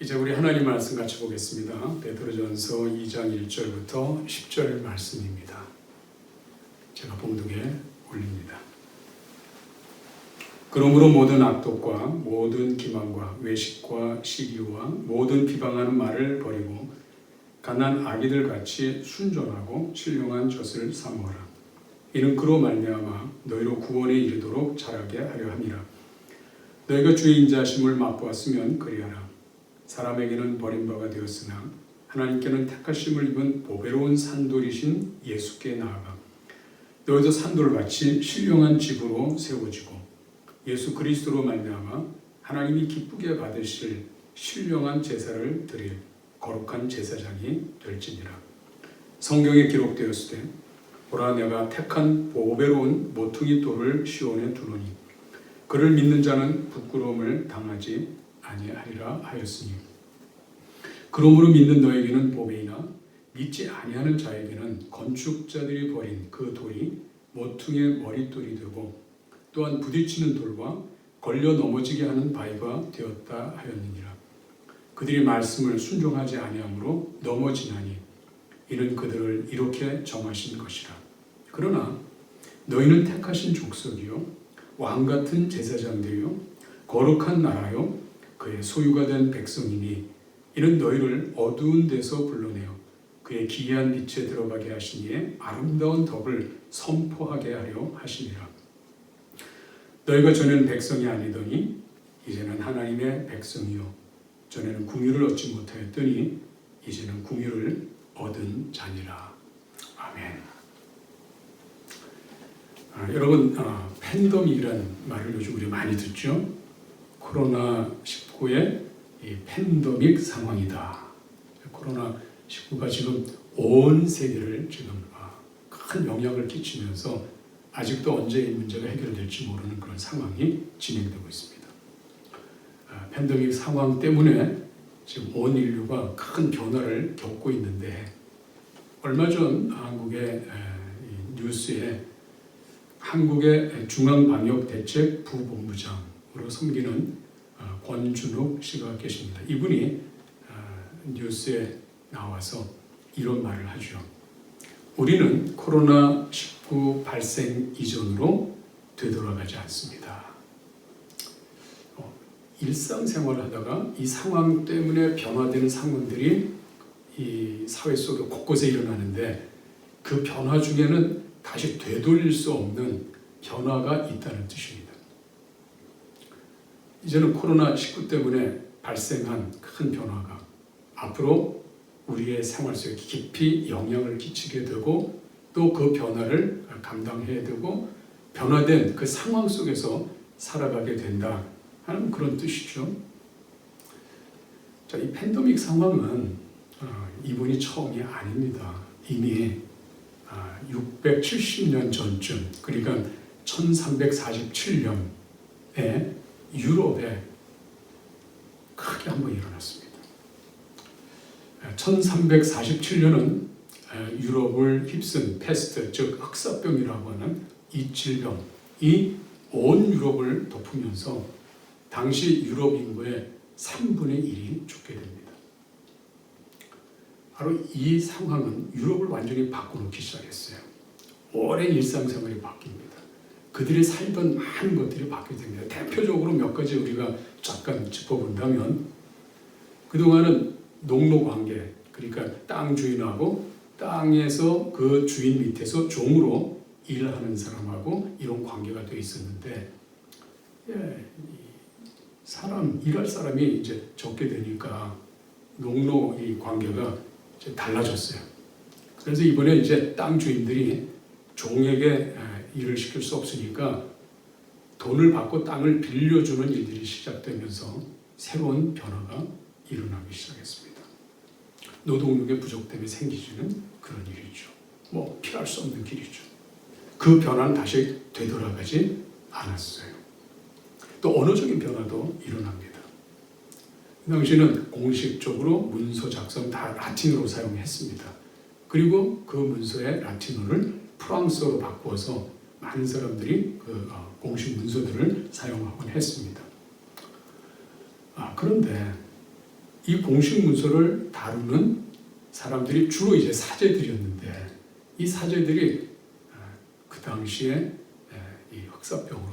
이제 우리 하나님 말씀 같이 보겠습니다. 베드로전서 2장 1절부터 10절 말씀입니다. 제가 봉독에 올립니다. 그러므로 모든 악독과 모든 기만과 외식과 시기와 모든 비방하는 말을 버리고 갓난 아기들 같이 순전하고 신령한 젖을 사모하라. 이는 그로 말미암아 너희로 구원에 이르도록 자라게 하려 함이라. 너희가 주의 인자하심을 맛보았으면 그리하라. 사람에게는 버림바가 되었으나 하나님께는 택하심을 입은 보배로운 산돌이신 예수께 나아가 너희도 산돌같이 신령한 집으로 세워지고 예수 그리스도로 말미암아 하나님이 기쁘게 받으실 신령한 제사를 드릴 거룩한 제사장이 될지니라. 성경에 기록되었으되 보라 내가 택한 보배로운 모퉁이 돌을 시온에 두노니 그를 믿는 자는 부끄러움을 당하지 아니하리라 하였으니 그러므로 믿는 너에게는 보배이나 믿지 아니하는 자에게는 건축자들이 버린 그 돌이 모퉁이의 머릿돌이 되고 또한 부딪히는 돌과 걸려 넘어지게 하는 바위가 되었다 하였느니라. 그들이 말씀을 순종하지 아니하므로 넘어지나니 이는 그들을 이렇게 정하신 것이라. 그러나 너희는 택하신 족속이요 왕같은 제사장들이요 거룩한 나라요 그의 소유가 된 백성이니 이는 너희를 어두운 데서 불러내어 그의 기이한 빛에 들어가게 하시니에 아름다운 덕을 선포하게 하려 하시니라. 너희가 전에는 백성이 아니더니 이제는 하나님의 백성이요 전에는 궁유를 얻지 못하였더니 이제는 궁유를 얻은 자니라. 아멘. 여러분 팬데믹이라는 말을 요즘 우리 많이 듣죠. 코로나19의 이 팬데믹 상황이다. 코로나19가 지금 온 세계를 지금 큰 영향을 끼치면서 아직도 언제 이 문제가 해결될지 모르는 그런 상황이 진행되고 있습니다. 팬데믹 상황 때문에 지금 온 인류가 큰 변화를 겪고 있는데 얼마 전 한국의 뉴스에 한국의 중앙방역대책부본부장으로 섬기는 권준욱 씨가 계십니다. 이분이 뉴스에 나와서 이런 말을 하죠. 우리는 코로나19 발생 이전으로 되돌아가지 않습니다. 일상생활을 하다가 이 상황 때문에 변화되는 상황들이 이 사회 속에 곳곳에 일어나는데 그 변화 중에는 다시 되돌릴 수 없는 변화가 있다는 뜻입니다. 이제는 코로나19 때문에 발생한 큰 변화가 앞으로 우리의 생활 속에 깊이 영향을 끼치게 되고 또 그 변화를 감당해야 되고 변화된 그 상황 속에서 살아가게 된다 하는 그런 뜻이죠. 자, 이 팬데믹 상황은 이번이 처음이 아닙니다. 이미 670년 전쯤 그러니까 1347년에 유럽에 크게 한번 일어났습니다. 1347년은 유럽을 휩쓴 패스트, 즉 흑사병이라고 하는 이 질병이 온 유럽을 덮으면서 당시 유럽 인구의 3분의 1이 죽게 됩니다. 바로 이 상황은 유럽을 완전히 바꿔놓기 시작했어요. 오랜 일상생활이 바뀝니다. 그들이 살던 많은 것들이 바뀌게 됩니다. 대표적으로 몇 가지 우리가 잠깐 짚어본다면 그동안은 농노관계, 그러니까 땅 주인하고 땅에서 그 주인 밑에서 종으로 일하는 사람하고 이런 관계가 돼 있었는데 일할 사람이 이제 적게 되니까 농노 이 관계가 이제 달라졌어요. 그래서 이번에 이제 땅 주인들이 종에게 일을 시킬 수 없으니까 돈을 받고 땅을 빌려주는 일들이 시작되면서 새로운 변화가 일어나기 시작했습니다. 노동력의 부족 때문에 생기지는 그런 일이죠. 피할 수 없는 길이죠. 그 변화는 다시 되돌아가지 않았어요. 또 언어적인 변화도 일어납니다. 그 당시에는 공식적으로 문서 작성 다 라틴어로 사용했습니다. 그리고 그 문서의 라틴어를 프랑스어로 바꾸어서 많은 사람들이 그 공식 문서들을 사용하곤 했습니다. 그런데 이 공식 문서를 다루는 사람들이 주로 이제 사제들이었는데 이 사제들이 그 당시에 이 흑사병으로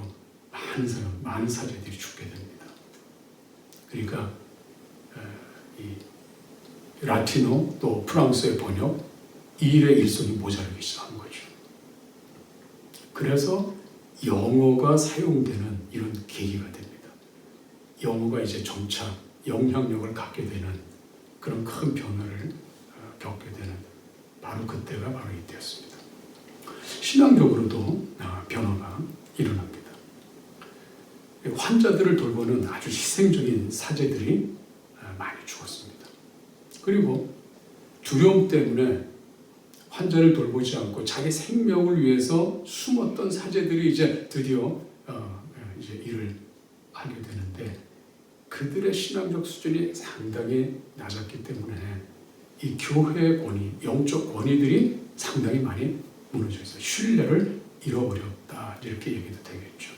많은 사제들이 죽게 됩니다. 그러니까 이 라틴어 또 프랑스의 번역 이 일의 일손이 모자라기 시작한 거죠. 그래서 영어가 사용되는 이런 계기가 됩니다. 영어가 이제 점차 영향력을 갖게 되는 그런 큰 변화를 겪게 되는 바로 그때가 바로 이때였습니다. 신앙적으로도 변화가 일어납니다. 환자들을 돌보는 아주 희생적인 사제들이 많이 죽었습니다. 그리고 두려움 때문에 환자를 돌보지 않고 자기 생명을 위해서 숨었던 사제들이 이제 드디어 이제 일을 하게 되는데 그들의 신앙적 수준이 상당히 낮았기 때문에 이 교회의 권위, 영적 권위들이 상당히 많이 무너져 있어요. 신뢰를 잃어버렸다 이렇게 얘기도 되겠죠.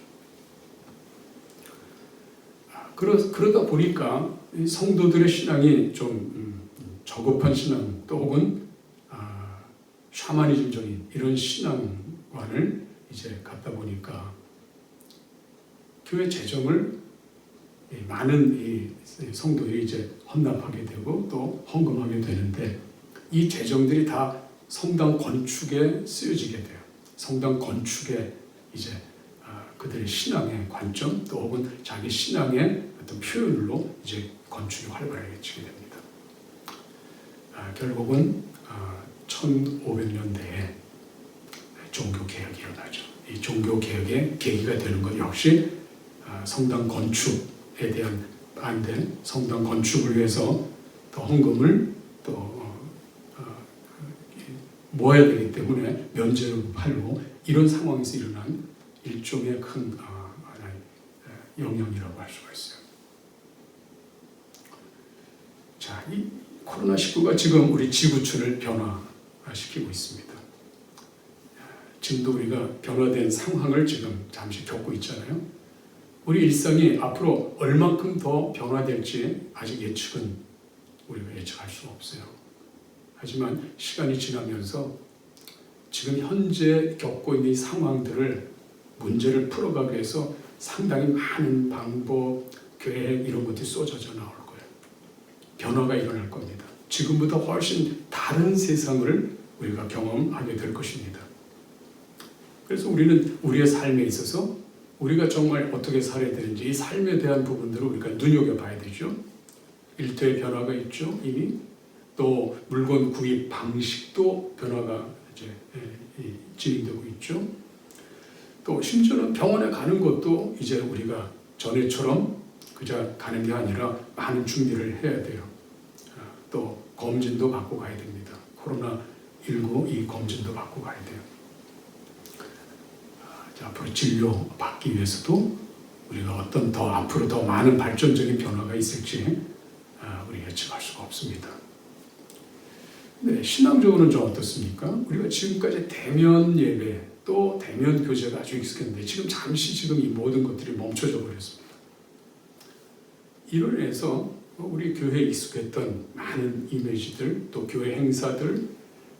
그러다 보니까 성도들의 신앙이 좀 저급한 신앙 또 혹은 샤머니즘적인 이런 신앙관을 이제 갖다 보니까 교회 재정을 많은 이 성도들이 이제 헌납하게 되고 또 헌금하게 되는데 이 재정들이 다 성당 건축에 쓰여지게 돼요. 성당 건축에 이제 그들의 신앙의 관점 또 혹은 자기 신앙의 어떤 표현으로 이제 건축이 활발해지게 됩니다. 결국은 1500년대에 종교개혁이 일어나죠. 이 종교개혁의 계기가 되는 것 역시 성당 건축에 대한 반대, 성당 건축을 위해서 더 헌금을 또 모아야 되기 때문에 면제를 팔고 이런 상황에서 일어난 일종의 큰 영향이라고 할 수가 있어요. 자, 이 코로나19가 지금 우리 지구촌을 변화시키고 있습니다. 지금도 우리가 변화된 상황을 지금 잠시 겪고 있잖아요. 우리 일상이 앞으로 얼만큼 더 변화될지 아직 예측은 우리가 예측할 수 없어요. 하지만 시간이 지나면서 지금 현재 겪고 있는 이 상황들을 문제를 풀어가기 위해서 상당히 많은 방법, 계획 이런 것들이 쏟아져 나올 거예요. 변화가 일어날 겁니다. 지금보다 훨씬 다른 세상을 우리가 경험하게 될 것입니다. 그래서 우리는 우리의 삶에 있어서 우리가 정말 어떻게 살아야 되는지 이 삶에 대한 부분들을 우리가 눈여겨봐야 되죠. 일터의 변화가 있죠. 이미 또 물건 구입 방식도 변화가 이제 진행되고 있죠. 또 심지어는 병원에 가는 것도 이제 우리가 전에처럼 그저 가는 게 아니라 많은 준비를 해야 돼요. 또 검진도 받고 가야 됩니다. 코로나19 이 검진도 받고 가야 돼요. 앞으로 진료 받기 위해서도 우리가 어떤 더 앞으로 더 많은 발전적인 변화가 있을지 우리 예측할 수가 없습니다. 네, 신앙적으로는 좀 어떻습니까? 우리가 지금까지 대면 예배 또 대면 교제가 아주 익숙했는데 지금 잠시 지금 이 모든 것들이 멈춰져 버렸습니다. 이로 인해서 우리 교회에 익숙했던 많은 이미지들 또 교회 행사들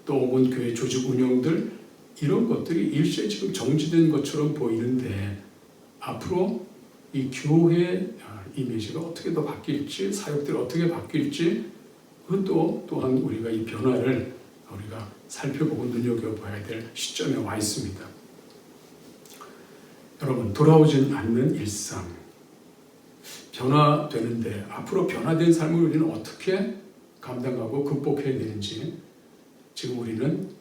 또 혹은 교회 조직 운영들 이런 것들이 일시에 지금 정지된 것처럼 보이는데 앞으로 이 교회 이미지가 어떻게 더 바뀔지 사역들이 어떻게 바뀔지 그것도 또한 우리가 이 변화를 우리가 살펴보고 눈여겨봐야 될 시점에 와 있습니다. 여러분 돌아오진 않는 일상 변화되는데 앞으로 변화된 삶을 우리는 어떻게 감당하고 극복해야 되는지 지금 우리는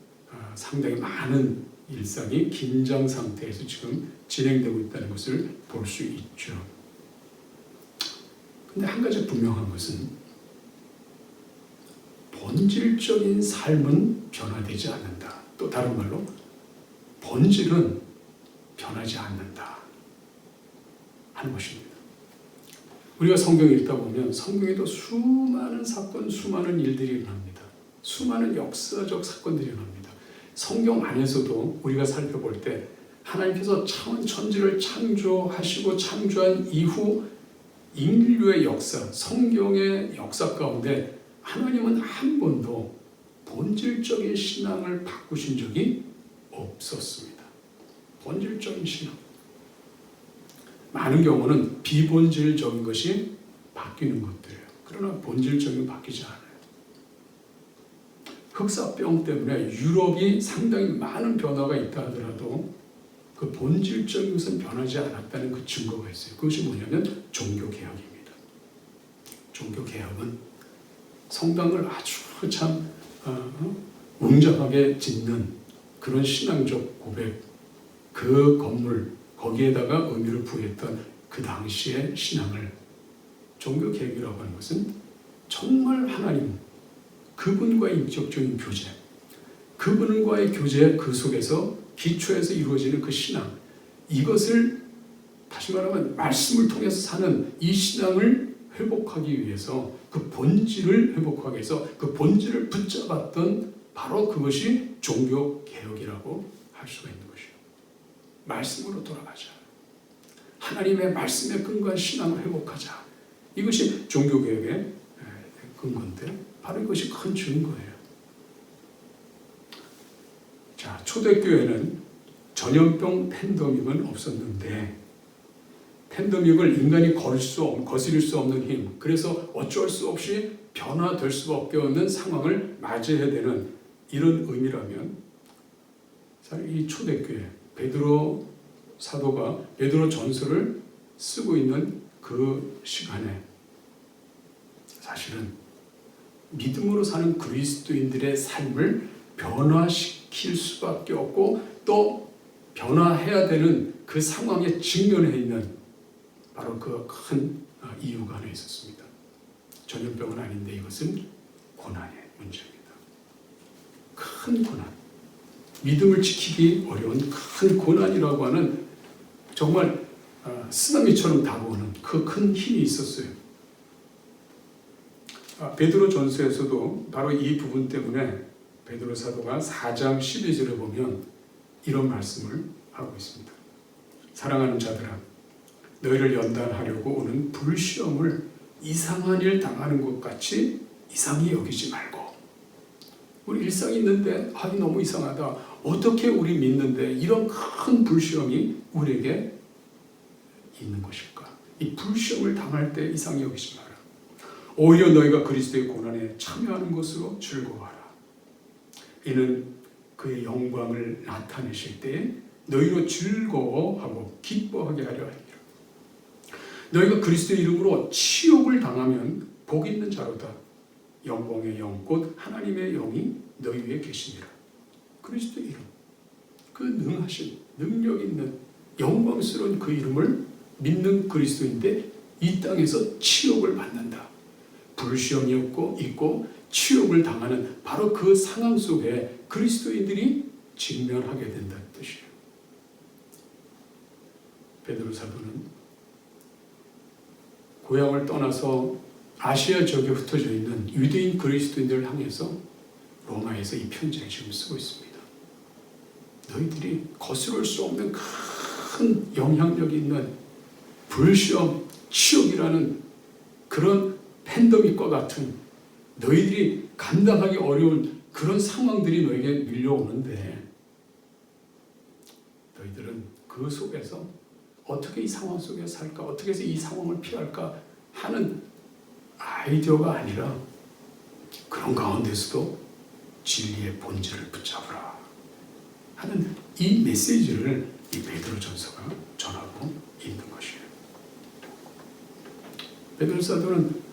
상당히 많은 일상이 긴장 상태에서 지금 진행되고 있다는 것을 볼 수 있죠. 근데 한 가지 분명한 것은 본질적인 삶은 변화되지 않는다. 또 다른 말로 본질은 변하지 않는다 하는 것입니다. 우리가 성경을 읽다 보면 성경에도 수많은 사건, 수많은 일들이 일어납니다. 수많은 역사적 사건들이 일어납니다. 성경 안에서도 우리가 살펴볼 때 하나님께서 천지를 창조하시고 창조한 이후 인류의 역사, 성경의 역사 가운데 하나님은 한 번도 본질적인 신앙을 바꾸신 적이 없었습니다. 본질적인 신앙. 많은 경우는 비본질적인 것이 바뀌는 것들이에요. 그러나 본질적인 건 바뀌지 않아요. 흑사병 때문에 유럽이 상당히 많은 변화가 있다 하더라도 그 본질적인 것은 변하지 않았다는 그 증거가 있어요. 그것이 뭐냐면 종교개혁입니다. 종교개혁은 성당을 아주 참 웅장하게 짓는 그런 신앙적 고백, 그 건물, 거기에다가 의미를 부여했던 그 당시의 신앙을 종교개혁이라고 하는 것은 정말 하나님, 그분과의 인격적인 교제, 그분과의 교제 그 속에서 기초에서 이루어지는 그 신앙, 이것을 다시 말하면 말씀을 통해서 사는 이 신앙을 회복하기 위해서 그 본질을 회복하기 위해서 그 본질을 붙잡았던 바로 그것이 종교개혁이라고 할 수가 있는 것이에요. 말씀으로 돌아가자. 하나님의 말씀에 근거한 신앙을 회복하자. 이것이 종교개혁의 근거인데 바로 이것이 큰 증거예요. 자, 초대교회는 전염병 팬데믹은 없었는데 팬데믹을 인간이 거스릴 수 없는 힘, 그래서 어쩔 수 없이 변화될 수밖에 없는 상황을 맞이해야 되는 이런 의미라면 이 초대교회, 베드로 사도가 베드로 전서를 쓰고 있는 그 시간에 사실은 믿음으로 사는 그리스도인들의 삶을 변화시킬 수밖에 없고 또 변화해야 되는 그 상황에 직면해 있는 바로 그 큰 이유가 하나 있었습니다. 전염병은 아닌데 이것은 고난의 문제입니다. 큰 고난, 믿음을 지키기 어려운 큰 고난이라고 하는 정말 쓰나미처럼 다가오는 그 큰 힘이 있었어요. 베드로 전서에서도 바로 이 부분 때문에 베드로 사도가 4장 12절에 보면 이런 말씀을 하고 있습니다. 사랑하는 자들아, 너희를 연단하려고 오는 불시험을 이상한 일 당하는 것 같이 이상히 여기지 말고, 우리 일상이 있는데 너무 이상하다, 어떻게 우리 믿는데 이런 큰 불시험이 우리에게 있는 것일까? 이 불시험을 당할 때 이상히 여기지 마라. 오히려 너희가 그리스도의 고난에 참여하는 것으로 즐거워하라. 이는 그의 영광을 나타내실 때에 너희로 즐거워하고 기뻐하게 하려 합니다. 너희가 그리스도의 이름으로 치욕을 당하면 복 있는 자로다. 영광의 영 곧 하나님의 영이 너희 위에 계시니라. 그리스도의 이름, 그 능하신 능력 있는 영광스러운 그 이름을 믿는 그리스도인데 이 땅에서 치욕을 받는다. 불시험이 있고 치욕을 당하는 바로 그 상황 속에 그리스도인들이 직면하게 된다는 뜻이에요. 베드로 사도는 고향을 떠나서 아시아 지역에 흩어져 있는 유대인 그리스도인들을 향해서 로마에서 이 편지를 지금 쓰고 있습니다. 너희들이 거스를 수 없는 큰 영향력이 있는 불시험, 치욕이라는 그런 팬데믹과 같은 너희들이 감당하기 어려운 그런 상황들이 너에게 밀려오는데 너희들은 그 속에서 어떻게 이 상황 속에 살까? 어떻게 해서 이 상황을 피할까? 하는 아이디어가 아니라 그런 가운데서도 진리의 본질을 붙잡으라 하는 이 메시지를 이 베드로 전서가 전하고 있는 것이에요. 베드로 사도는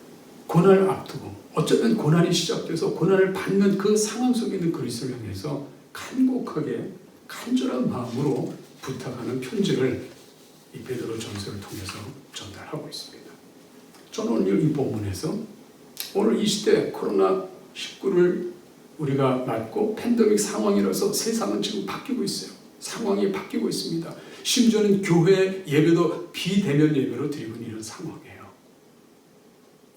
고난을 앞두고 어쩌면 고난이 시작돼서 고난을 받는 그 상황 속에 있는 그리스도를 향해서 간곡하게 간절한 마음으로 부탁하는 편지를 이 베드로 전서를 통해서 전달하고 있습니다. 저는 오늘 이 본문에서 오늘 이 시대 코로나19를 우리가 맞고 팬데믹 상황이라서 세상은 지금 바뀌고 있어요. 상황이 바뀌고 있습니다. 심지어는 교회 예배도 비대면 예배로 드리고 있는 이런 상황이에요.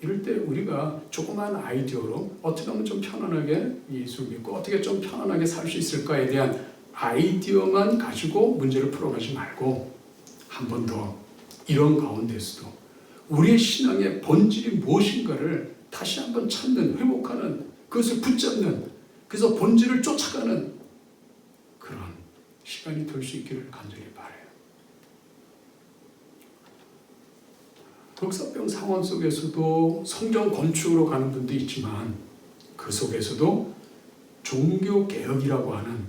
이럴 때 우리가 조그만 아이디어로 어떻게 하면 좀 편안하게 예수 믿고 어떻게 좀 편안하게 살 수 있을까에 대한 아이디어만 가지고 문제를 풀어가지 말고 한 번 더 이런 가운데서도 우리의 신앙의 본질이 무엇인가를 다시 한번 찾는, 회복하는, 그것을 붙잡는, 그래서 본질을 쫓아가는 그런 시간이 될 수 있기를 간절히 바라요. 덕사병 상황 속에서도 성경 건축으로 가는 분도 있지만 그 속에서도 종교개혁이라고 하는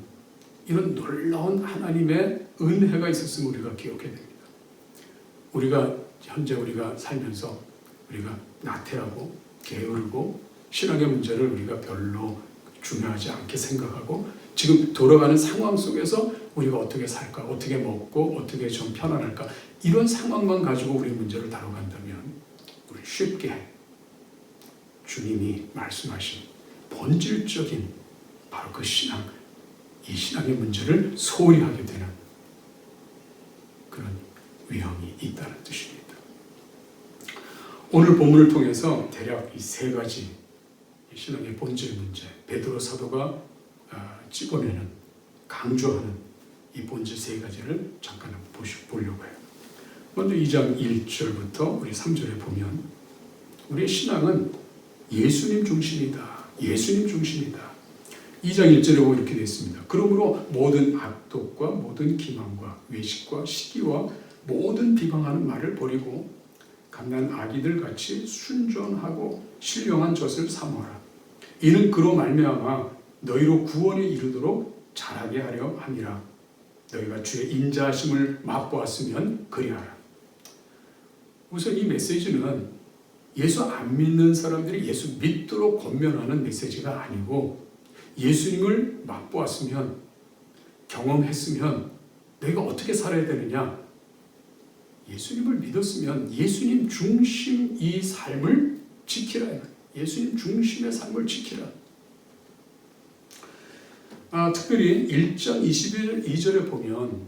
이런 놀라운 하나님의 은혜가 있었음을 우리가 기억해야 됩니다. 우리가 현재 우리가 살면서 우리가 나태하고 게으르고 신앙의 문제를 우리가 별로 중요하지 않게 생각하고 지금 돌아가는 상황 속에서 우리가 어떻게 살까, 어떻게 먹고 어떻게 좀 편안할까, 이런 상황만 가지고 우리 문제를 다뤄간다면 우리 쉽게 주님이 말씀하신 본질적인 바로 그 신앙, 이 신앙의 문제를 소홀히 하게 되는 그런 위험이 있다는 뜻입니다. 오늘 본문을 통해서 대략 이 세 가지 신앙의 본질 문제, 베드로 사도가 찍어내는, 강조하는 이 본질 세 가지를 잠깐 보려고 해요. 먼저 2장 1절부터 우리 3절에 보면 우리의 신앙은 예수님 중심이다. 예수님 중심이다. 2장 1절에 보면 이렇게 되어 있습니다. 그러므로 모든 악독과 모든 기만과 외식과 시기와 모든 비방하는 말을 버리고 갓난 아기들 같이 순전하고 신령한 젖을 삼어라. 이는 그로 말미암아 너희로 구원에 이르도록 자라게 하려 함이라. 너희가 주의 인자하심을 맛보았으면 그리하라. 우선 이 메시지는 예수 안 믿는 사람들이 예수 믿도록 권면하는 메시지가 아니고 예수님을 맛보았으면, 경험했으면 너희가 어떻게 살아야 되느냐, 예수님을 믿었으면 예수님 중심 이 삶을 지키라. 예수님 중심의 삶을 지키라. 특별히 1장 22절에 보면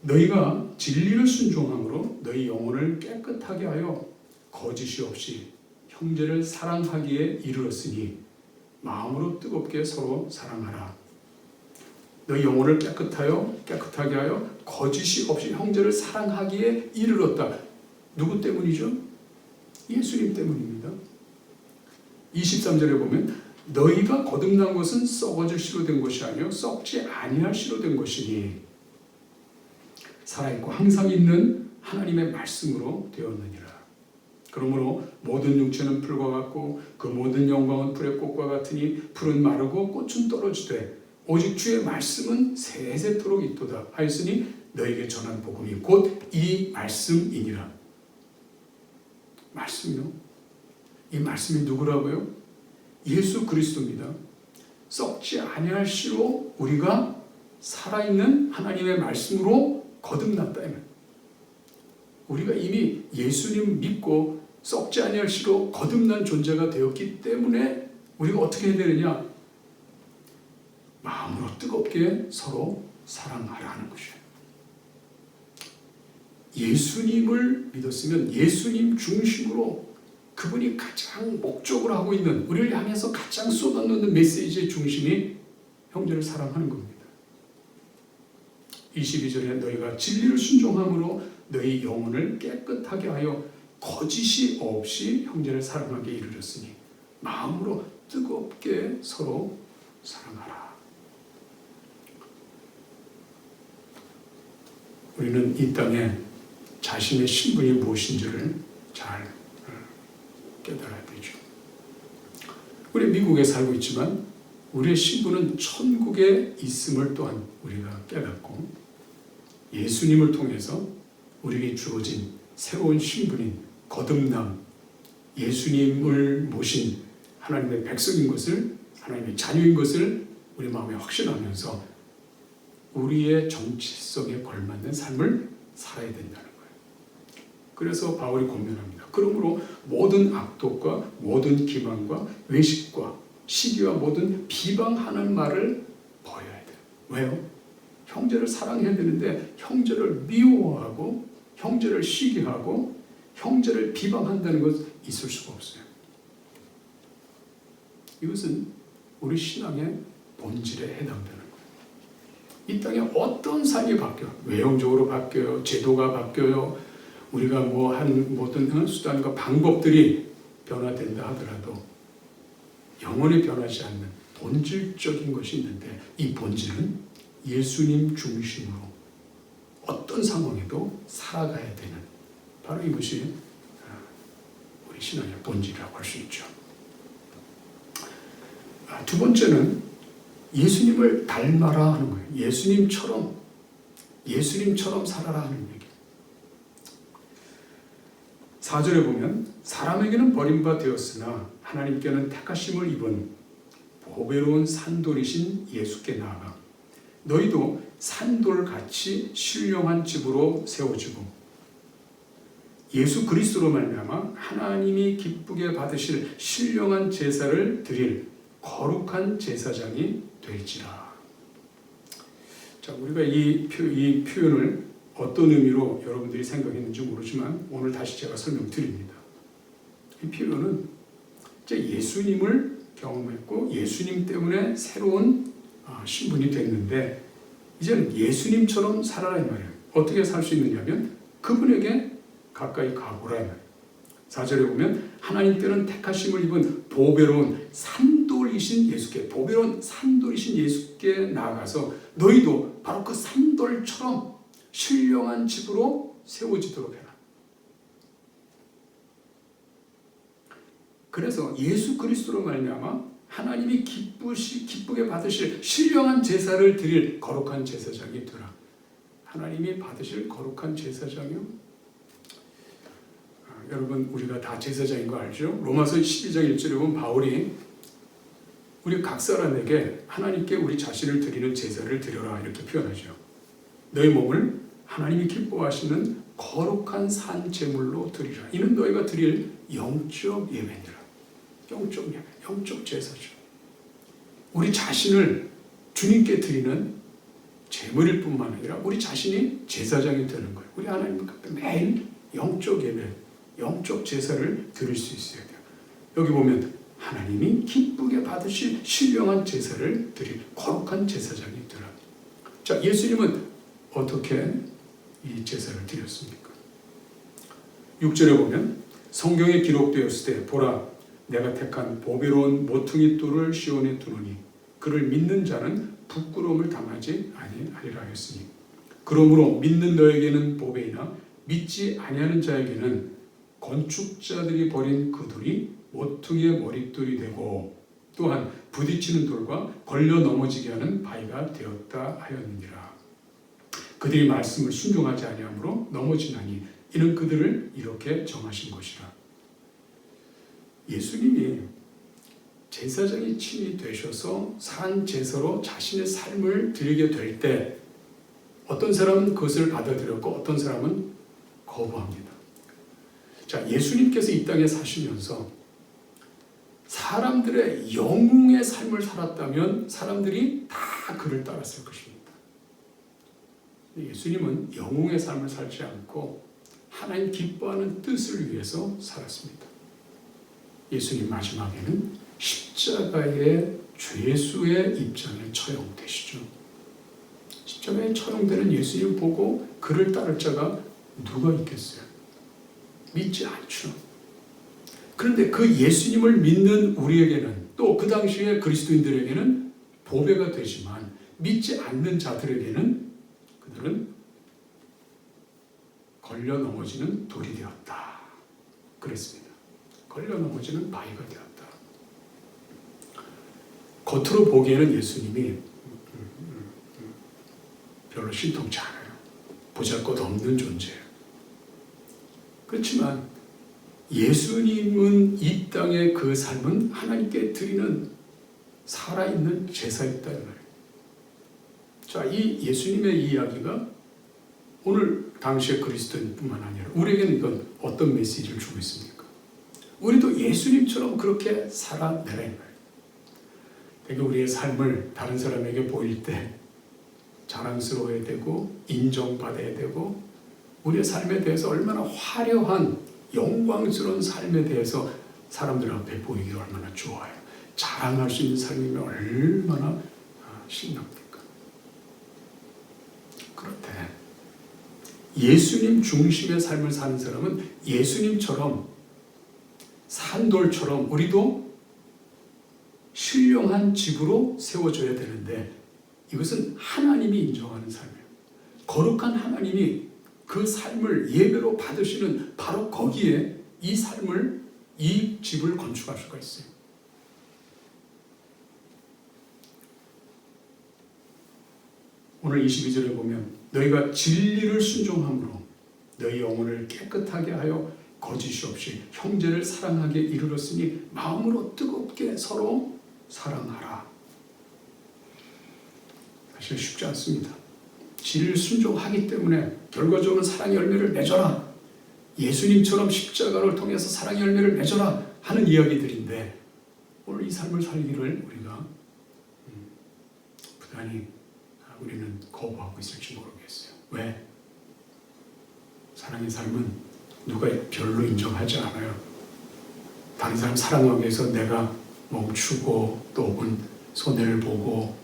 너희가 진리를 순종함으로 너희 영혼을 깨끗하게 하여 거짓이 없이 형제를 사랑하기에 이르렀으니 마음으로 뜨겁게 서로 사랑하라. 너희 영혼을 깨끗하게 하여 거짓이 없이 형제를 사랑하기에 이르렀다. 누구 때문이죠? 예수님 때문입니다. 23절에 보면 너희가 거듭난 것은 썩어질 씨로 된 것이 아니요 썩지 아니할 씨로 된 것이니 살아있고 항상 있는 하나님의 말씀으로 되었느니라. 그러므로 모든 육체는 풀과 같고 그 모든 영광은 풀의 꽃과 같으니 풀은 마르고 꽃은 떨어지되 오직 주의 말씀은 세세토록 있도다 하였으니 너에게 전한 복음이 곧 이 말씀이니라. 말씀이요? 이 말씀이 누구라고요? 예수 그리스도입니다. 썩지 아니할 씨로 우리가 살아있는 하나님의 말씀으로 거듭났다. 우리가 이미 예수님 믿고 썩지 아니할 씨로 거듭난 존재가 되었기 때문에 우리가 어떻게 해야 되느냐? 마음으로 뜨겁게 서로 사랑하라는 것이에요. 예수님을 믿었으면 예수님 중심으로 그분이 가장 목적으로 하고 있는, 우리를 향해서 가장 쏟아놓는 메시지의 중심이 형제를 사랑하는 겁니다. 22절에 너희가 진리를 순종함으로 너희 영혼을 깨끗하게 하여 거짓이 없이 형제를 사랑하게 이르렀으니 마음으로 뜨겁게 서로 사랑하라. 우리는 이 땅에 자신의 신분이 무엇인지를 잘 깨달아야 되죠. 우리 미국에 살고 있지만 우리의 신분은 천국에 있음을 또한 우리가 깨닫고 예수님을 통해서 우리에게 주어진 새로운 신분인 거듭남, 예수님을 모신 하나님의 백성인 것을, 하나님의 자녀인 것을 우리 마음에 확신하면서 우리의 정체성에 걸맞는 삶을 살아야 된다는 거예요. 그래서 바울이 권면합니다. 그러므로 모든 악독과 모든 기만과 외식과 시기와 모든 비방하는 말을 버려야 돼요. 왜요? 형제를 사랑해야 되는데 형제를 미워하고 형제를 시기하고 형제를 비방한다는 것 있을 수가 없어요. 이것은 우리 신앙의 본질에 해당되는 거예요. 이 땅에 어떤 삶이 바뀌어요. 외형적으로 바뀌어요. 제도가 바뀌어요. 우리가 모든 수단과 방법들이 변화된다 하더라도 영원히 변하지 않는 본질적인 것이 있는데, 이 본질은 예수님 중심으로 어떤 상황에도 살아가야 되는, 바로 이것이 우리 신앙의 본질이라고 할 수 있죠. 두 번째는 예수님을 닮아라 하는 거예요. 예수님처럼 살아라 하는 얘기. 4절에 보면 사람에게는 버림바 되었으나 하나님께는 택하심을 입은 보배로운 산돌이신 예수께 나아가 너희도 산돌같이 신령한 집으로 세워지고 예수 그리스도로 말미암아 하나님이 기쁘게 받으실 신령한 제사를 드릴 거룩한 제사장이 될지라. 자, 우리가 이 표현을 어떤 의미로 여러분들이 생각했는지 모르지만 오늘 다시 제가 설명드립니다. 이 표현은 이제 예수님을 경험했고 예수님 때문에 새로운 신분이 됐는데 이제는 예수님처럼 살아라 이 말이에요. 어떻게 살 수 있느냐면 그분에게 가까이 가보라 이 말이에요. 4절에 보면 하나님께는 택하심을 입은 보배로운 산돌이신 예수께 나아가서 너희도 바로 그 산돌처럼 신령한 집으로 세워지도록 해라. 그래서 예수 그리스도로 말미암아 하나님이 기쁘게 받으실 신령한 제사를 드릴 거룩한 제사장이 되라. 하나님이 받으실 거룩한 제사장이요? 여러분 우리가 다 제사장인 거 알죠? 로마서 12장 1절에 보면 바울이 우리 각 사람에게 하나님께 우리 자신을 드리는 제사를 드려라 이렇게 표현하죠. 너희 몸을 하나님이 기뻐하시는 거룩한 산 제물로 드리라. 이는 너희가 드릴 영적 예배니라. 영적 예배, 영적 제사죠. 우리 자신을 주님께 드리는 제물일 뿐만 아니라 우리 자신이 제사장이 되는 거예요. 우리 하나님 앞에 매일 영적 예배, 영적 제사를 드릴 수 있어야 돼요. 여기 보면 하나님이 기쁘게 받으실 신령한 제사를 드릴 거룩한 제사장이 되라. 자, 예수님은 어떻게 이 제사를 드렸습니까? 6절에 보면 성경에 기록되었을 때 보라 내가 택한 보배로운 모퉁이 돌을 시온에 두노니 그를 믿는 자는 부끄러움을 당하지 아니하리라 하였으니 그러므로 믿는 너에게는 보배이나 믿지 아니하는 자에게는 건축자들이 버린 그 돌이 모퉁이의 머릿돌이 되고 또한 부딪히는 돌과 걸려 넘어지게 하는 바위가 되었다 하였느니라. 그들이 말씀을 순종하지 아니하므로 넘어지나니 이는 그들을 이렇게 정하신 것이라. 예수님이 제사장이 친히 되셔서 산 제사로 자신의 삶을 드리게 될 때 어떤 사람은 그것을 받아들였고 어떤 사람은 거부합니다. 자, 예수님께서 이 땅에 사시면서 사람들의 영웅의 삶을 살았다면 사람들이 다 그를 따랐을 것입니다. 예수님은 영웅의 삶을 살지 않고 하나님 기뻐하는 뜻을 위해서 살았습니다. 예수님 마지막에는 십자가의 죄수의 입장에 처형되시죠. 십자가에 처형되는 예수님 보고 그를 따를 자가 누가 있겠어요? 믿지 않죠. 그런데 그 예수님을 믿는 우리에게는 또 그 당시에 그리스도인들에게는 보배가 되지만 믿지 않는 자들에게는 그들은 걸려 넘어지는 돌이 되었다. 그랬습니다. 걸려 넘어지는 바위가 되었다. 겉으로 보기에는 예수님이 별로 신통치 않아요. 보잘것없는 존재예요. 그렇지만 예수님은 이 땅의 그 삶은 하나님께 드리는 살아있는 제사였다. 자, 이 예수님의 이야기가 오늘 당시의 그리스도인뿐만 아니라 우리에게는 이건 어떤 메시지를 주고 있습니까? 우리도 예수님처럼 그렇게 살아내라 이 말이에요. 그러니까 우리의 삶을 다른 사람에게 보일 때 자랑스러워야 되고 인정받아야 되고 우리의 삶에 대해서 얼마나 화려한 영광스러운 삶에 대해서 사람들 앞에 보이기 얼마나 좋아요. 자랑할 수 있는 삶이면 얼마나 신납니까? 그런데 예수님 중심의 삶을 사는 사람은 예수님처럼 산돌처럼 우리도 신령한 집으로 세워져야 되는데, 이것은 하나님이 인정하는 삶이에요. 거룩한 하나님이 그 삶을 예배로 받으시는 바로 거기에 이 삶을, 이 집을 건축할 수가 있어요. 오늘 22절에 보면 너희가 진리를 순종함으로 너희 영혼을 깨끗하게 하여 거짓이 없이 형제를 사랑하게 이르렀으니 마음으로 뜨겁게 서로 사랑하라. 사실 쉽지 않습니다. 진리를 순종하기 때문에 결과적으로 사랑의 열매를 맺어라, 예수님처럼 십자가를 통해서 사랑의 열매를 맺어라 하는 이야기들인데, 오늘 이 삶을 살기를 우리가 부단히 우리는 거부하고 있을지 모르겠어요. 왜? 사랑의 삶은 누가 별로 인정하지 않아요. 다른 사람 사랑하기 위해서 내가 멈추고 또 혹은 손해를 보고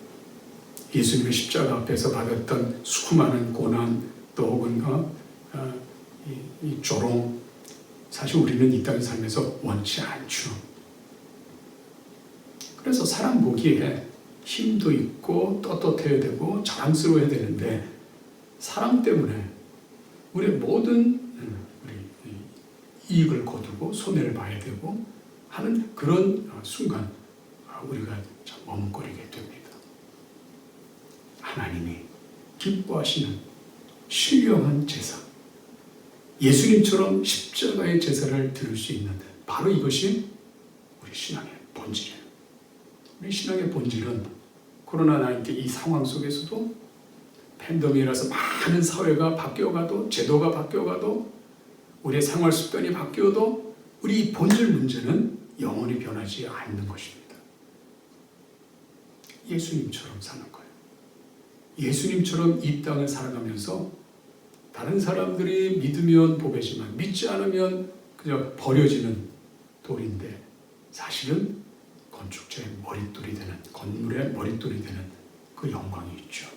예수님의 십자가 앞에서 받았던 수많은 고난 또 혹은 이 조롱, 사실 우리는 이 땅의 삶에서 원치 않죠. 그래서 사람 보기에 힘도 있고 떳떳해야 되고 자랑스러워야 되는데, 사랑 때문에 우리의 모든 이익을 거두고 손해를 봐야 되고 하는 그런 순간 우리가 참 머뭇거리게 됩니다. 하나님이 기뻐하시는 신령한 제사, 예수님처럼 십자가의 제사를 드릴 수 있는, 바로 이것이 우리 신앙의 본질이에요. 우리 신앙의 본질은 코로나19 이 상황 속에서도 팬데믹이라서 많은 사회가 바뀌어가도, 제도가 바뀌어가도, 우리의 생활 습관이 바뀌어도 우리 본질 문제는 영원히 변하지 않는 것입니다. 예수님처럼 사는 거예요. 예수님처럼 이 땅을 살아가면서 다른 사람들이 믿으면 보배지만 믿지 않으면 그냥 버려지는 돌인데, 사실은 건축자의 머릿돌이 되는, 건물의 머릿돌이 되는 그 영광이 있죠.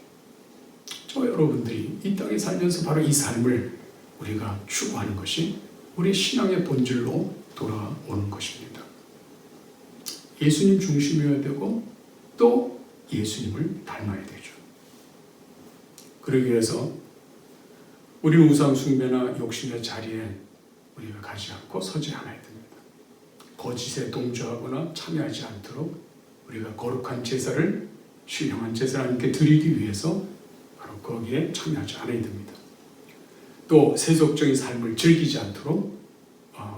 저 여러분들이 이 땅에 살면서 바로 이 삶을 우리가 추구하는 것이 우리 신앙의 본질로 돌아오는 것입니다. 예수님 중심이어야 되고 또 예수님을 닮아야 되죠. 그러기 위해서 우리는 우상 숭배나 욕심의 자리에 우리가 가지 않고 서지 않아야 됩니다. 거짓에 동조하거나 참여하지 않도록 우리가 거룩한 제사를, 신령한 제사를 하나님께 드리기 위해서 바로 거기에 참여하지 않아야 됩니다. 또 세속적인 삶을 즐기지 않도록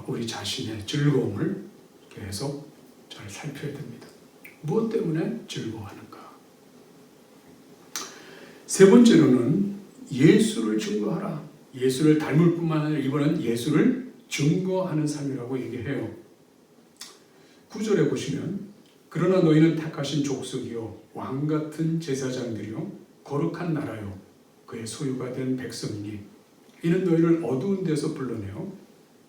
우리 자신의 즐거움을 계속 잘 살펴야 됩니다. 무엇 때문에 즐거워하는가? 세 번째로는 예수를 증거하라. 예수를 닮을 뿐만 아니라 이번엔 예수를 증거하는 삶이라고 얘기해요. 9절에 보시면 그러나 너희는 택하신 족속이요 왕같은 제사장들이요 거룩한 나라요 그의 소유가 된 백성이니 이는 너희를 어두운 데서 불러내어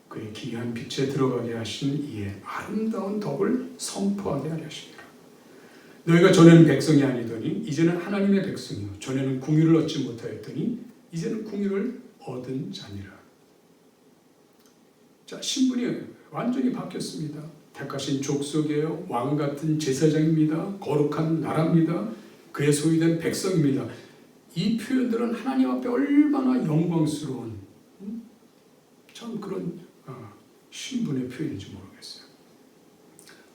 그의 기이한 빛에 들어가게 하신 이의 아름다운 덕을 선포하게 하려 하시니라. 너희가 전에는 백성이 아니더니 이제는 하나님의 백성이요 전에는 궁유를 얻지 못하였더니 이제는 궁유를 얻은 자니라. 자, 신분이 완전히 바뀌었습니다. 택하신 족속이에요. 왕같은 제사장입니다. 거룩한 나라입니다. 그의 소유된 백성입니다. 이 표현들은 하나님 앞에 얼마나 영광스러운 참 그런 신분의 표현인지 모르겠어요.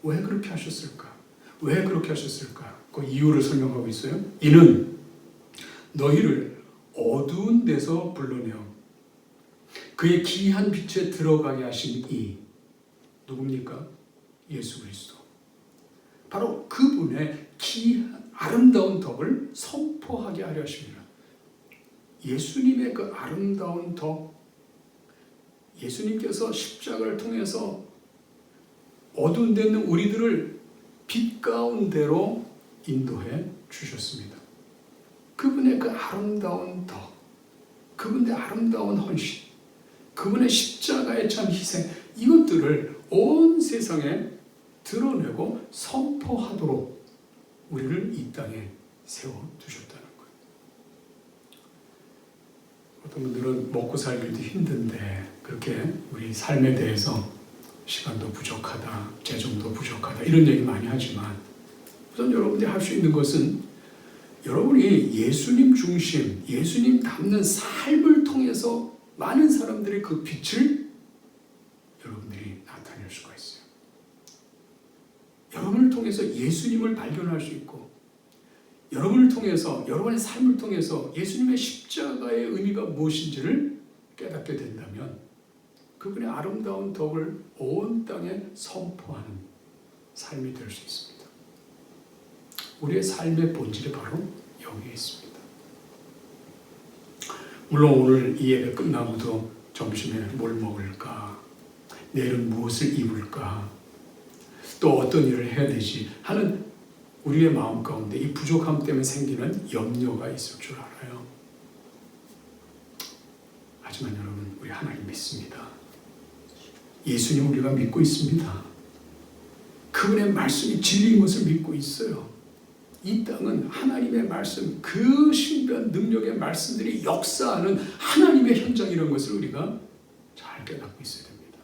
왜 그렇게 하셨을까? 왜 그렇게 하셨을까? 그 이유를 설명하고 있어요. 이는 너희를 어두운 데서 불러내어 그의 기이한 빛에 들어가게 하신 이 누굽니까? 예수 그리스도. 바로 그분의 기이한 아름다운 덕을 선포하게 하려 하십니다. 예수님의 그 아름다운 덕, 예수님께서 십자가를 통해서 어두운 데 있는 우리들을 빛 가운데로 인도해 주셨습니다. 그분의 그 아름다운 덕, 그분의 아름다운 헌신, 그분의 십자가의 참 희생, 이것들을 온 세상에 드러내고 선포하도록 우리를 이 땅에 세워두셨다는 거예요. 어떤 분들은 먹고 살기도 힘든데 그렇게 우리 삶에 대해서 시간도 부족하다, 재정도 부족하다 이런 얘기 많이 하지만 우선 여러분들이 할 수 있는 것은 여러분이 예수님 중심, 예수님 닮는 삶을 통해서 많은 사람들의 그 빛을 여러분들이 나타낼 수가 있어요. 여러분을 통해서 예수님을 발견할 수 있고 여러분을 통해서, 여러분의 삶을 통해서 예수님의 십자가의 의미가 무엇인지를 깨닫게 된다면 그분의 아름다운 덕을 온 땅에 선포하는 삶이 될 수 있습니다. 우리의 삶의 본질이 바로 여기에 있습니다. 물론 오늘 이 예배 끝나고도 점심에 뭘 먹을까, 내일은 무엇을 입을까, 또 어떤 일을 해야 되지 하는 우리의 마음 가운데 이 부족함 때문에 생기는 염려가 있을 줄 알아요. 하지만 여러분, 우리 하나님 믿습니다. 예수님 우리가 믿고 있습니다. 그분의 말씀이 진리인 것을 믿고 있어요. 이 땅은 하나님의 말씀, 그 신비한 능력의 말씀들이 역사하는 하나님의 현장이라는 것을 우리가 잘 깨닫고 있어야 됩니다.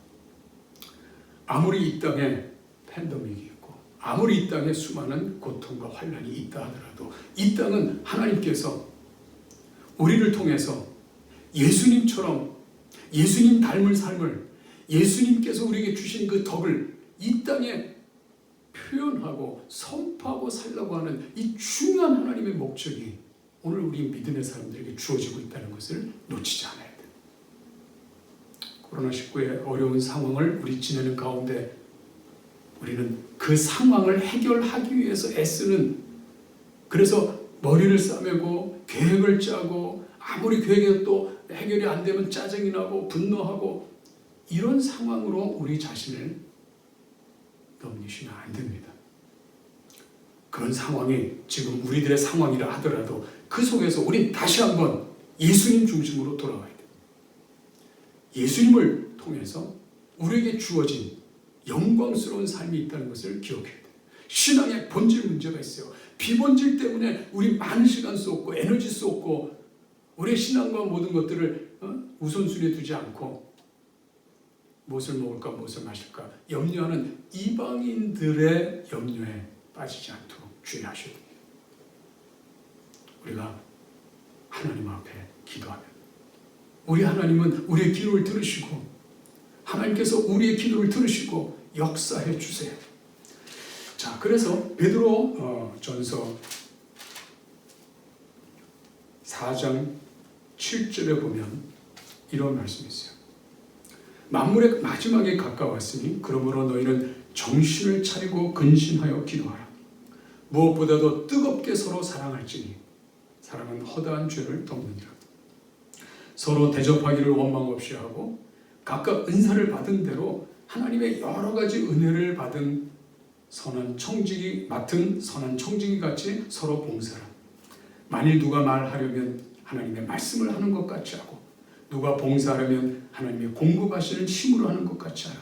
아무리 이 땅에 팬데믹이 있고 아무리 이 땅에 수많은 고통과 환난이 있다 하더라도 이 땅은 하나님께서 우리를 통해서 예수님처럼 예수님 닮을 삶을 예수님께서 우리에게 주신 그 덕을 이 땅에 표현하고 선포하고 살려고 하는 이 중요한 하나님의 목적이 오늘 우리 믿음의 사람들에게 주어지고 있다는 것을 놓치지 않아야 돼요. 코로나19의 어려운 상황을 우리 지내는 가운데 우리는 그 상황을 해결하기 위해서 애쓰는, 그래서 머리를 싸매고 계획을 짜고 아무리 계획이 또 해결이 안 되면 짜증이 나고 분노하고 이런 상황으로 우리 자신을 넘기시면 안 됩니다. 그런 상황이 지금 우리들의 상황이라 하더라도 그 속에서 우린 다시 한번 예수님 중심으로 돌아와야 돼요. 예수님을 통해서 우리에게 주어진 영광스러운 삶이 있다는 것을 기억해야 돼요. 신앙에 본질 문제가 있어요. 비본질 때문에 우리 많은 시간 쏟고 에너지 쏟고 우리의 신앙과 모든 것들을 우선순위에 두지 않고 무엇을 먹을까 무엇을 마실까 염려하는 이방인들의 염려에 빠지지 않도록 주의하셔야 됩니다. 우리가 하나님 앞에 기도하면 우리 하나님은 우리의 기도를 들으시고 하나님께서 우리의 기도를 들으시고 역사해 주세요. 자, 그래서 베드로 전서 4장 7절에 보면 이런 말씀이 있어요. 만물의 마지막에 가까웠으니 그러므로 너희는 정신을 차리고 근신하여 기도하라. 무엇보다도 뜨겁게 서로 사랑할지니 사랑은 허다한 죄를 덮느니라. 서로 대접하기를 원망 없이 하고 각각 은사를 받은 대로 하나님의 여러 가지 은혜를 받은 맡은 선한 청지기 같이 서로 봉사하라. 만일 누가 말하려면 하나님의 말씀을 하는 것 같이 하고 누가 봉사하려면 하나님의 공급하시는 힘으로 하는 것 같이 하라.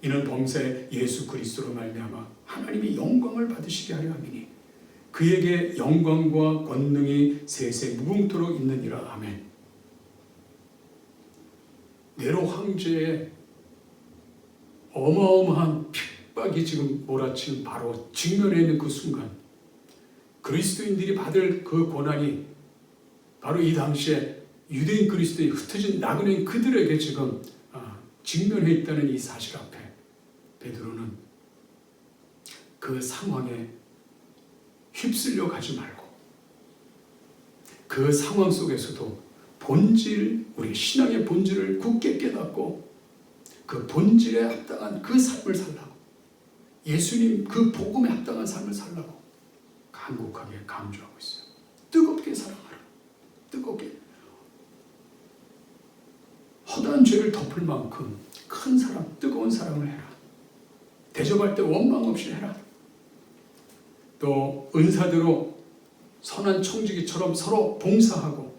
이는 범사에 예수 그리스도로 말미암아 하나님이 영광을 받으시게 하려 함이니 그에게 영광과 권능이 세세 무궁토록 있느니라. 아멘. 네로 황제의 어마어마한 핍박이 지금 몰아치는 바로 직면에 있는 그 순간 그리스도인들이 받을 그 고난이 바로 이 당시에 유대인 그리스도인 흩어진 나그네인 그들에게 지금 직면해 있다는 이 사실 앞에 베드로는 그 상황에 휩쓸려 가지 말고 그 상황 속에서도 본질, 우리 신앙의 본질을 굳게 깨닫고 그 본질에 합당한 그 삶을 살라고 예수님 그 복음에 합당한 삶을 살라고 간곡하게 강조하고 있어요. 뜨겁게 사랑하라. 뜨겁게. 허다한 죄를 덮을 만큼 큰 사랑, 뜨거운 사랑을 해라. 대접할 때 원망 없이 해라. 또 은사대로 선한 청지기처럼 서로 봉사하고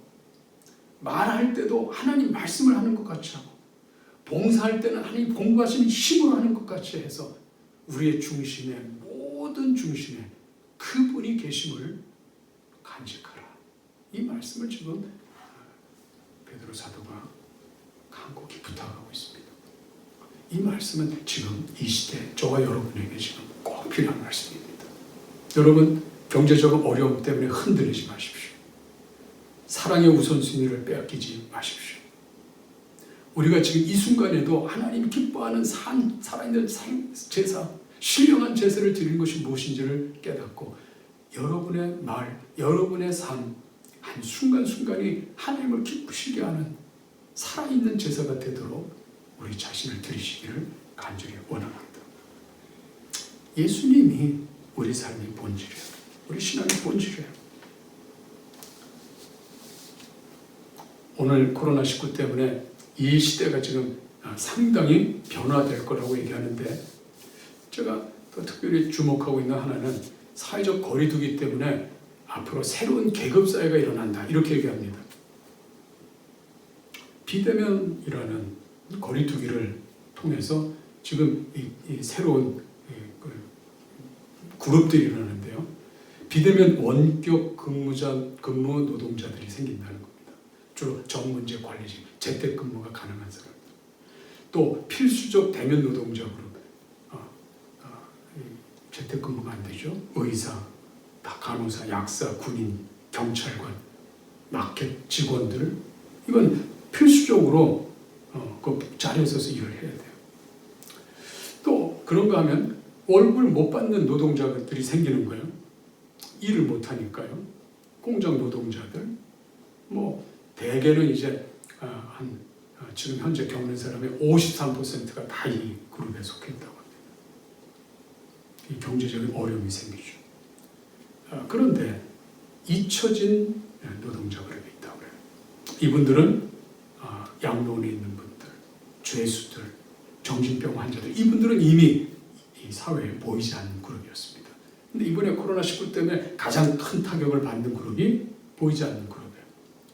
말할 때도 하나님 말씀을 하는 것 같이 하고 봉사할 때는 하나님 공부하시는 힘으로 하는 것 같이 해서 우리의 중심에 모든 중심에 그분이 계심을 간직하라. 이 말씀을 지금 베드로 사도가 간곡히 부탁하고 있습니다. 이 말씀은 지금 이 시대 저와 여러분에게 지금 꼭 필요한 말씀입니다. 여러분, 경제적 어려움 때문에 흔들리지 마십시오. 사랑의 우선순위를 빼앗기지 마십시오. 우리가 지금 이 순간에도 하나님이 기뻐하는 살아있는 제사, 신령한 제사를 드리는 것이 무엇인지를 깨닫고 여러분의 말, 여러분의 삶, 한 순간순간이 하나님을 기쁘시게 하는 살아있는 제사가 되도록 우리 자신을 드리시기를 간절히 원합니다. 예수님이 우리 삶의 본질이에요. 우리 신앙의 본질이에요. 오늘 코로나19 때문에 이 시대가 지금 상당히 변화될 거라고 얘기하는데 제가 또 특별히 주목하고 있는 하나는 사회적 거리두기 때문에 앞으로 새로운 계급사회가 일어난다 이렇게 얘기합니다. 비대면이라는 거리두기를 통해서 지금 이 새로운 그룹들이 일어나는데요. 비대면 원격 근무 노동자들이 생긴다는 겁니다. 주로 전문직 관리직, 재택근무가 가능한 사람. 또 필수적 대면 노동자 그룹. 재택근무가 안 되죠. 의사, 간호사, 약사, 군인, 경찰관, 마켓 직원들. 이건 필수적으로 그 자리에 서서 일을 해야 돼요. 또 그런가 하면 월급을 못 받는 노동자들이 생기는 거예요. 일을 못 하니까요. 공장 노동자들, 대개는 이제 지금 현재 겪는 사람의 53%가 다 이 그룹에 속했다고 합니다. 이 경제적인 어려움이 생기죠. 그런데 잊혀진 노동자 그룹이 있다고 해요. 이분들은 양로원에 있는 분들, 죄수들, 정신병 환자들, 이분들은 이미 이 사회에 보이지 않는 그룹이었습니다. 근데 이번에 코로나19 때문에 가장 큰 타격을 받는 그룹이 보이지 않는 그룹이에요.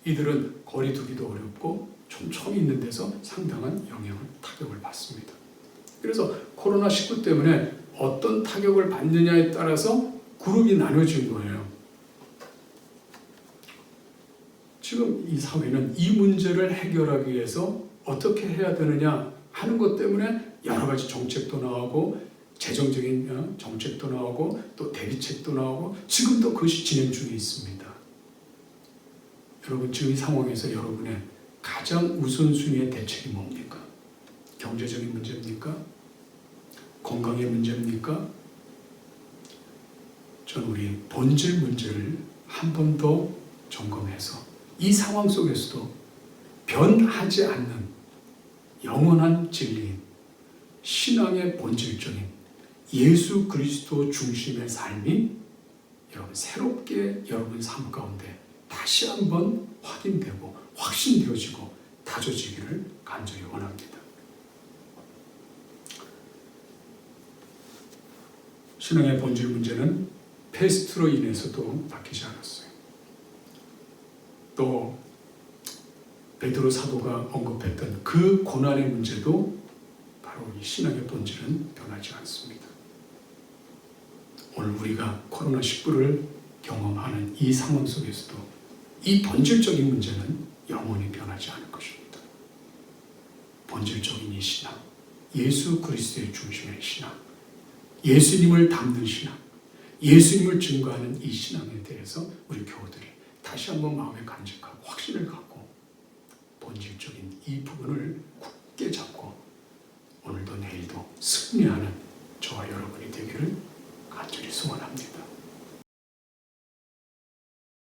이들은 거리두기도 어렵고 촘촘히 있는 데서 상당한 타격을 받습니다. 그래서 코로나19 때문에 어떤 타격을 받느냐에 따라서 그룹이 나눠진 거예요. 지금 이 사회는 이 문제를 해결하기 위해서 어떻게 해야 되느냐 하는 것 때문에 여러 가지 정책도 나오고 재정적인 정책도 나오고 또 대비책도 나오고 지금도 그것이 진행 중에 있습니다. 여러분, 지금 이 상황에서 여러분의 가장 우선순위의 대책이 뭡니까? 경제적인 문제입니까? 건강의 문제입니까? 저는 우리 본질 문제를 한 번 더 점검해서 이 상황 속에서도 변하지 않는 영원한 진리인 신앙의 본질적인 예수 그리스도 중심의 삶이 여러분 새롭게 여러분 삶 가운데 다시 한번 확인되고 확신되어지고 다져지기를 간절히 원합니다. 신앙의 본질 문제는 패스트로 인해서도 바뀌지 않았어요. 또 베드로 사도가 언급했던 그 고난의 문제도 바로 이 신앙의 본질은 변하지 않습니다. 오늘 우리가 코로나19를 경험하는 이 상황 속에서도 이 본질적인 문제는 영원히 변하지 않을 것입니다. 본질적인 이 신앙, 예수 그리스도의 중심의 신앙, 예수님을 담는 신앙, 예수님을 증거하는 이 신앙에 대해서 우리 교우들이 다시 한번 마음에 간직하고 확신을 갖고 본질적인 이 부분을 굳게 잡고 오늘도 내일도 승리하는 저와 여러분이 되기를 간절히 소원합니다.